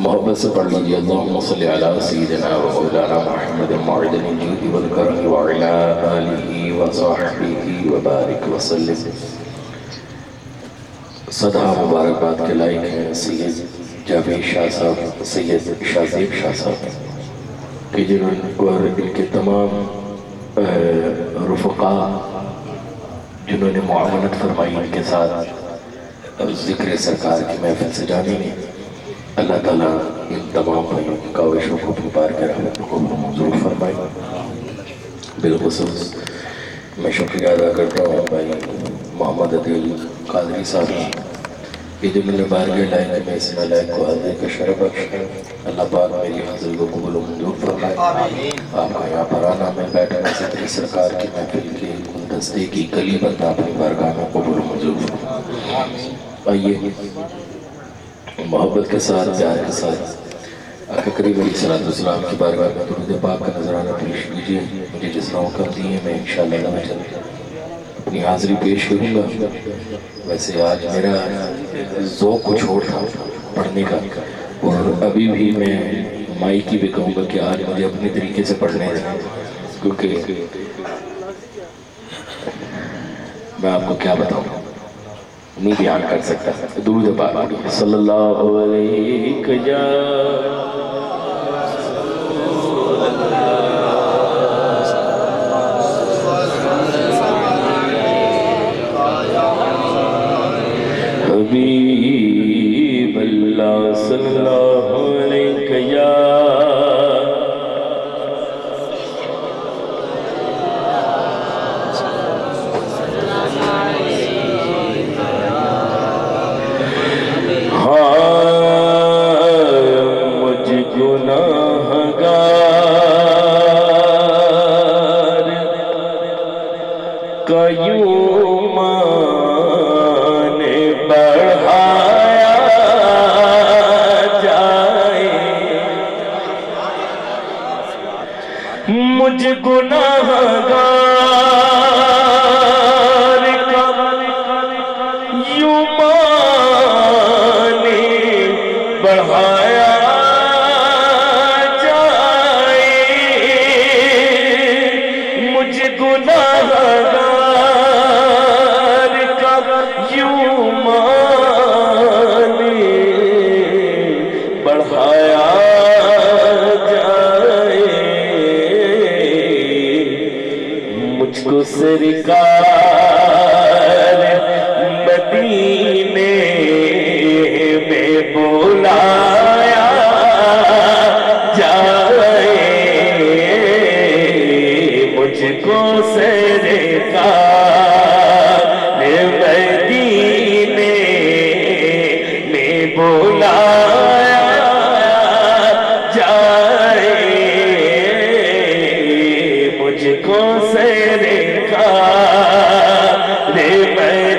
محبت سے پڑھ لیجیے اللہم صلی علی سیدنا و مولانا محمد معدن الجود والکرم وعلا آلہ وصحبہ وبارک وسلم۔ صدہ مبارکباد کے لائق ہیں سید جاوید شاہ صاحب، سید شازیب شاہ صاحب کہ جنہوں نے اور ان کے تمام رفقا جنہوں نے معاونت فرمائی ان کے ساتھ ذکر سرکار کی محفل سے جانے میں، اللہ تعالیٰ ان تمام بھائیوں کی کاوشوں کو پار کر رحمتوں کو منظور فرمائے۔ بالخصوص میں شکریہ ادا کرتا ہوں بھائی محمد عدیل قادری صاحب کہ جنہوں نے بارگاہ لائق میں اس نالائق کو حاضر کا شرف بخشا۔ اللہ پاک میری حاضر کو قبول و منظور فرمائے۔ آپ کا یہاں پر آنا میں بیٹھنا ذکر سرکار کی محفل کے گلدستے کی کلی بندہ اپنی بارگاہ میں قبول و منظور فرمائے۔ آئیے محبت کے ساتھ، پیار کے ساتھ آقا کریم علیہ السلام کی بارگاہ میں درود پاک کا نظرانہ پیش کیجئے۔ مجھے جس طرح حکم دیے میں انشاءاللہ اپنی حاضری پیش کروں گا۔ ویسے آج میرا ذوق کچھ اور تھا پڑھنے کا، اور ابھی بھی میں مائکی بھی کہوں گا کہ آج مجھے اپنے طریقے سے پڑھنے ہیں، کیونکہ میں آپ کو کیا بتاؤں، نہیں بیان کر سکتا۔ درود پاک صلی اللہ علیہ یا حبیب اللہ صلی اللہ علیہ یا مجھ گناہگار کا یوں مان بڑھایا جائے، مجھ گناہگار کا یوں مان بڑھایا کو سرکار مدینے میں بلایا جائے، مجھ کو سرکار مدینے میں بلایا جائے، مجھ کو سرکار مدینے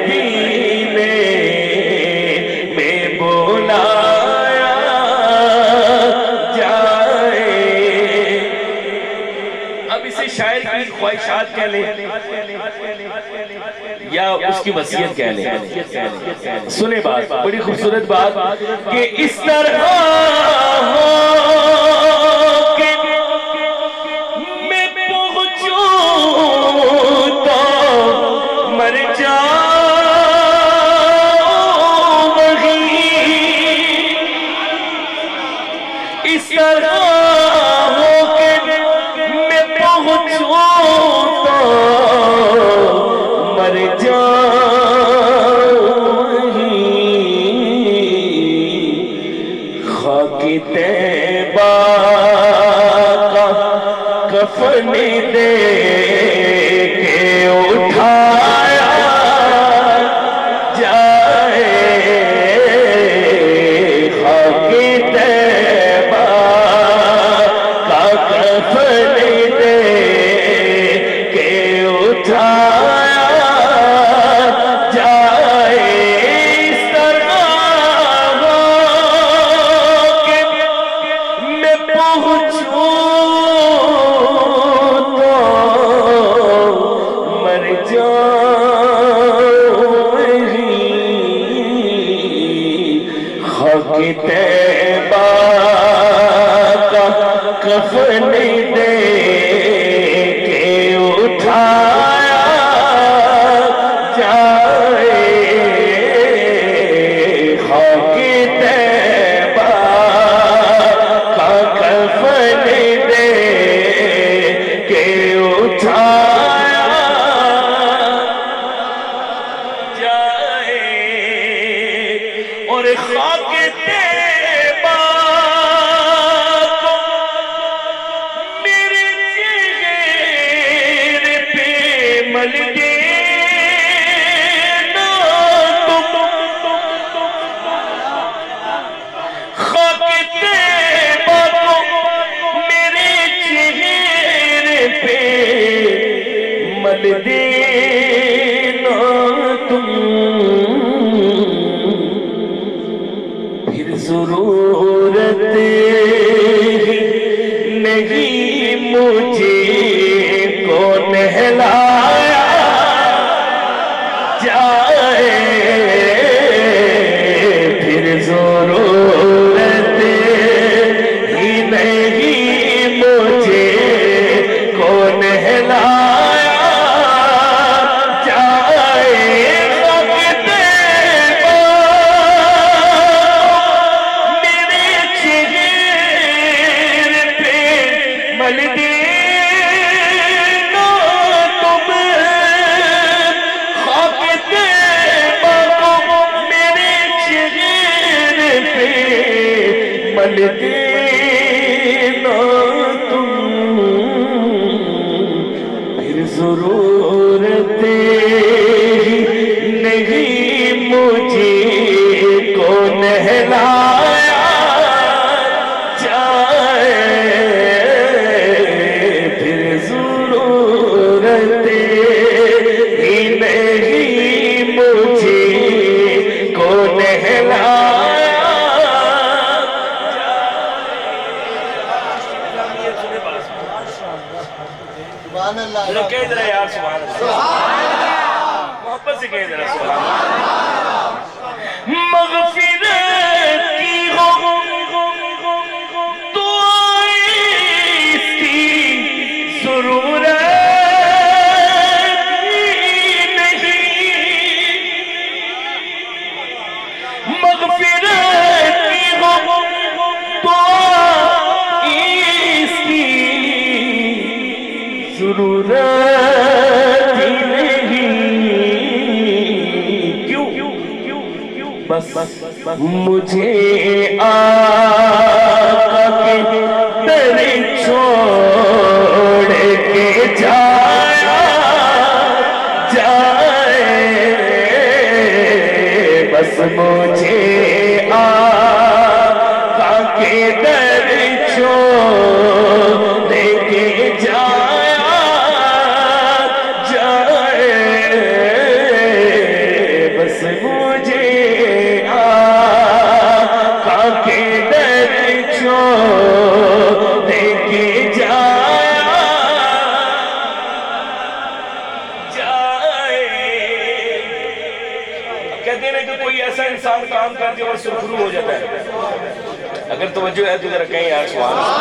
میں بلایا جائے۔ اب اسے شاعر کی خواہشات کہہ لیں یا اس کی وصیت کہہ لیں۔ سنیں بات، بڑی خوبصورت بات کہ اس طرح ہو اس طرح ہو کے میں پہنچوں تو مر جاؤں وہیں، خاک طیبہ کا کفن دے کے اٹھایا جائے، خاک طیبہ کا کفن دے کے اٹھایا جائے، اس طرح ہو کہ میں پہنچوں تو خاک طیبہ کا کفن دے کے اٹھایا جائے، خاک طیبہ کا کفن دے کے اٹھایا جائے، اور خاک طیبہ کو میرے چہرے پہ مل دینا تم، خاک طیبہ کو میرے چہرے پہ مل دینا تم، پھر ضرورت نہیں مجھے کو نہلایا جائے، پھر ضرورت ہی نہیں مجھے کو نہلایا جائے، خاک طیبہ میرے چہرے پہ مل دینا تم، خاک طیبہ کو میرے چہرے پہ مل دینا تم، پھر ضرورت ہی نہیں مجھے کو نہلایا جائے، پھر ضرورت ہی نہیں مجھے کو نہلایا سبحان اللہ، لوگ کہہ دے رہے یار سبحان اللہ، محبت سے کہہ دے رہے سبحان اللہ، مغفرت کی ہو تو اس کی ضرورت ہی نہیں، مغفرت کی ہو تو اس کی ضرورت ہی نہیں، کیوں بس مجھے آقا کے در چھوڑ کے جایا جائے، بس مجھے آقا کے در چھوڑ کے جایا جائے، بس مجھے آقا کے در چھوڑ کے جایا جائے۔ کہتے ہیں کہ کوئی ایسا انسان کام کر دے اور سرخرو ہو جاتا ہے، اگر توجہ ہے تو ذرا کہیں یار سبحان اللہ،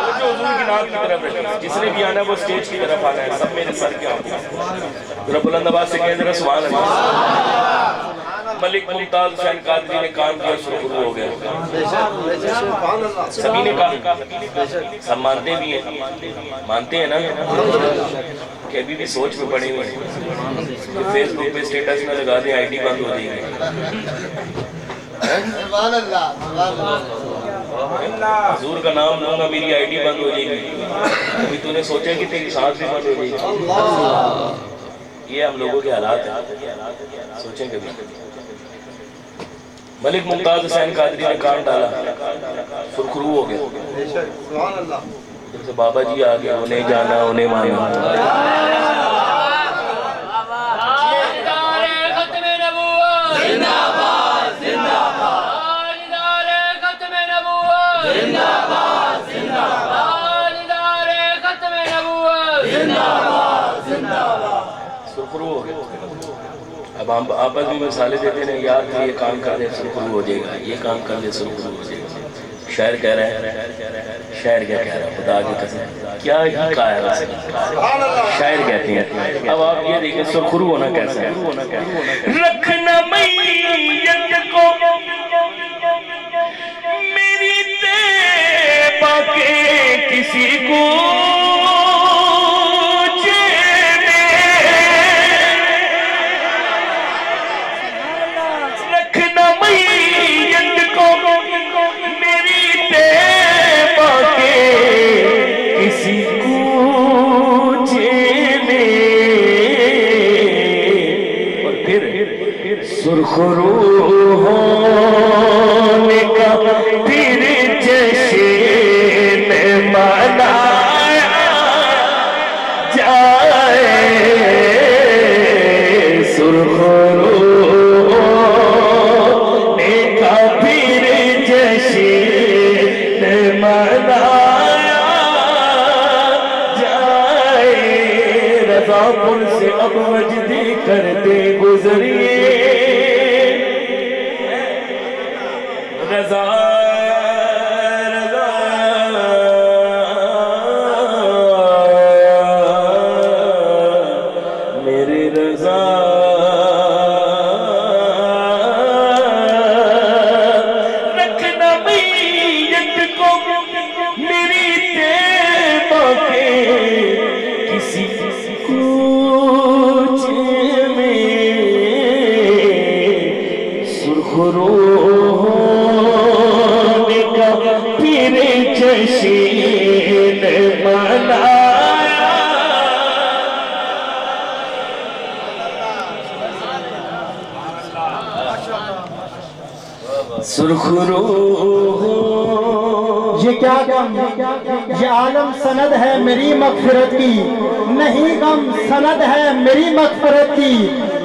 توجہ حضور کی نام کی طرف رکھیں، جس نے بھی آنا ہے وہ سٹیج کی طرف آنا ہے، سب میرے سر کے آنکھ ذرا بلند آواز سے کہیں ذرا سبحان اللہ۔ ملک ممتاز حسین قادری نے کام کیا، سرخرو ہو گیا، سبھی نے کہا، سب مانتے بھی ہیں، مانتے ہیں نا کہ ابھی بھی سوچ میں پڑے ہوئے ہیں کہ فیس بک پہ سٹیٹس میں لگا دیں آئی ڈی بند ہو جائے گی، سبحان اللہ، سبحان اللہ، حضور کا نام لوں گا میری آئی ڈی بند ہو جائے گی، ابھی تو نے سوچا کہ تیری سانس بھی بند ہو جائے گی، یہ ہم لوگوں کے حالات ہیں، سوچیں کبھی۔ ملک ممتاز حسین قادری نے کام ڈالا، سرخرو ہو گیا، سبحان اللہ، جیسے بابا جی آگے انہیں جانا انہیں مانا، اب آپس میں مثالیں دیتے ہیں یار کہ یہ کام کر لے سرخرو ہو جائے گا، یہ کام کر لے سرخرو ہو جائے گا. شاعر کہہ رہے ہیں، شاعر کیا کہہ رہا ہے، خدا کی قسم کیا ہی کہا ہے ویسے. شاعر کہتے ہیں اب آپ یہ دیکھیں سرخرو ہونا کیسا ہے. رکھنا میت کو میری تیبہ کے کسی کو سرخرو ہونے کا پھر جشن منایا جائے. سرخرو ہونے کا پھر جشن منایا جائے. رضا پور سے اب مجدی کرتے گزریے رضا رضا میرے رضا رکھنا میت کو میری تیبہ کے کسی کوچ میں. سرخرو پھر جشن منایا. سرخرو یہ کیا غم، یہ عالم سند ہے میری مغفرت کی، نہیں غم سند ہے میری مغفرت کی،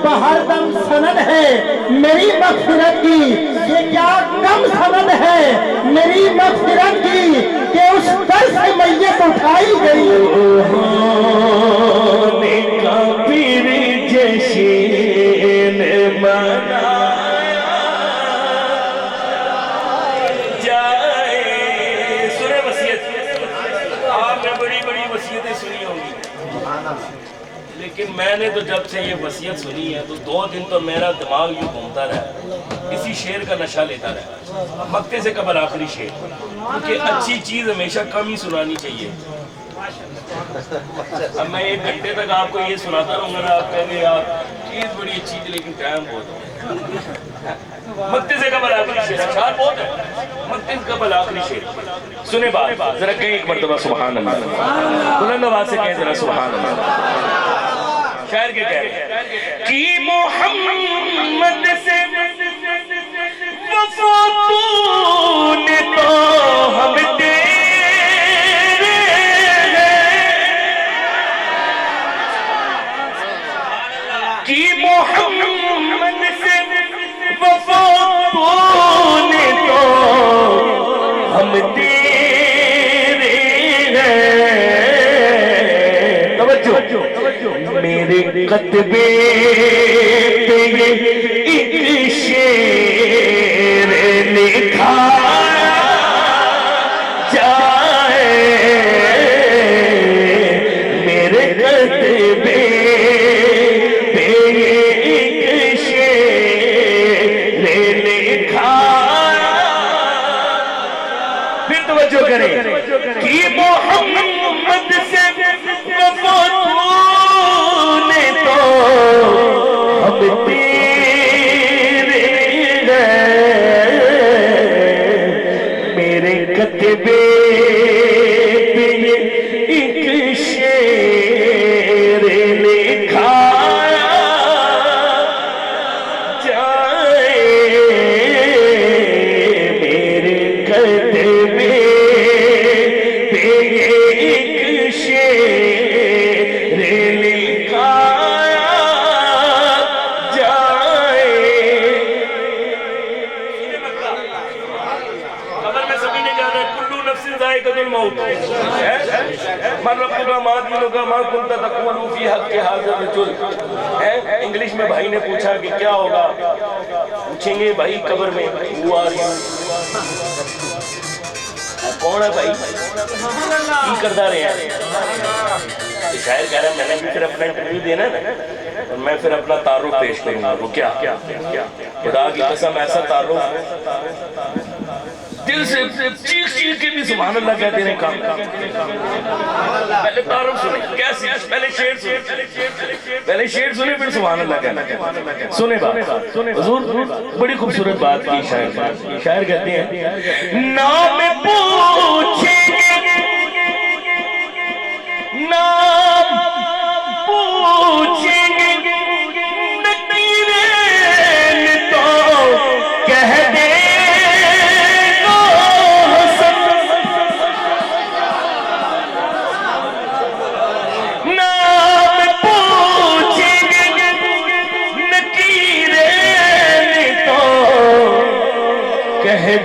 بہر دم سند ہے میری مغفرت کی. یہ کیا غم سند ہے میری مغفرت کی کہ اس در سے میت اٹھائی گئی. ہونے کا پھر جشن منایا جائے. سنیں وصیت، آپ نے بڑی بڑی وصیتیں سنی ہوں گی، لیکن میں نے تو جب سے یہ وصیت سنی ہے تو 2 دن تو میرا دماغ یوں گھومتا رہا، اسی شعر کا نشہ لیتا رہا. مقتے سے قبل آخری شعر، کیونکہ اچھی چیز ہمیشہ کم ہی سنانی چاہیے. اب میں 1 گھنٹے تک آپ کو یہ سناتا رہوں گا، آپ کہیں گے یار چیز بڑی اچھی تھی لیکن ٹائم بہت ہے. مقتے سے قبل آخری شعر، اشعار بہت ہے، مقتے سے قبل آخری شعر. سنیں بات ذرا کہیں ایک مرتبہ سبحان اللہ، بلند آواز سے کہیں ذرا سبحان اللہ. شاعر کے کہہ رہے ہیں کہ محمد سے وفا تو نے تو ہم تیرے کہ محمد سے وفا تو نے تو ہم تیرے توجہ. میرے کتبے پہ ایک شعر لکھا جائے. میرے کتبے پہ ایک شعر لکھا. پھر توجہ کریں کہ محمد سے وفا ہم تیرے میرے کتبے پہ ایک شعر لکھا جائے. میرے کتبے پہ ایک شعر لکھا ذائقۃ الموت من ربک ما دینک ما کنت تقول فی حق ھذا الرجل. انگلش میں بھائی نے پوچھا کہ کیا ہوگا, پوچھیں گے بھائی قبر میں ہوا کون ہے بھائی, کی کردہ رہے ہیں. شاعر کہہ رہا ہے میں نے بھی پھر اپنا انٹرویو دینا ہے اور میں پھر اپنا تعارف پیش کروں گا. وہ کیا خدا کی قسم ایسا تعارف دل سے چیخ چیخ کے بھی سبحان اللہ کہتے ہیں کام. پہلے تعارف سنیں کیسے, پہلے شعر سنیں پھر سبحان اللہ کہنا. سنیں بات حضور بڑی خوبصورت بات کی شاعر کہتے ہیں نام پوچھیں گے نام پوچھیں گے نکیرین تو کہہ دے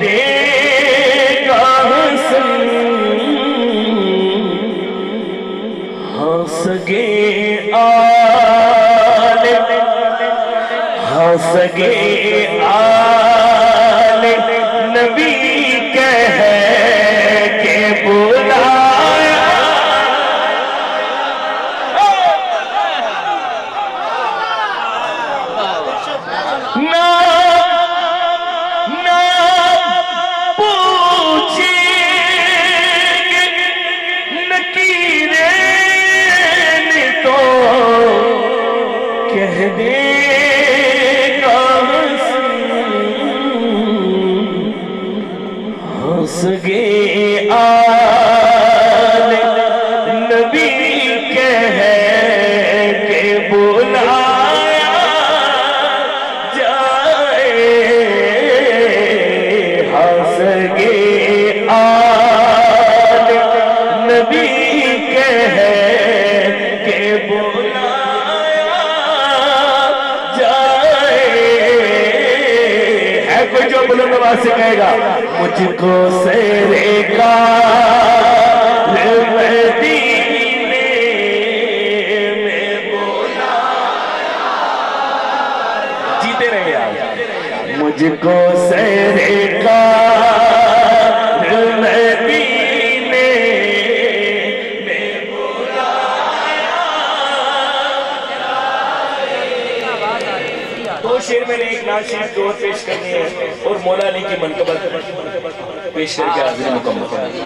دے گا حسن ہنس گے آل ہنس گے آل نبی کہہ کے بلایا ہنس گے آل نبی کہہ کے بلایا جائے. ہنس گے آل نبی کہہ کے بلایا جائے. ہے کوئی جو بلند آواز سے کہے گا مجھ کو سیرے کا مدینے میں بلایا. جیتے رہے آپ. مجھ کو سیرے کا مدینے میں بلایا. دو شعر میں نے ایک نعت شریف دو پیش کرنی ہے اور مولا علی کی منقبت پیش کر کے حاضری مکمل کریں.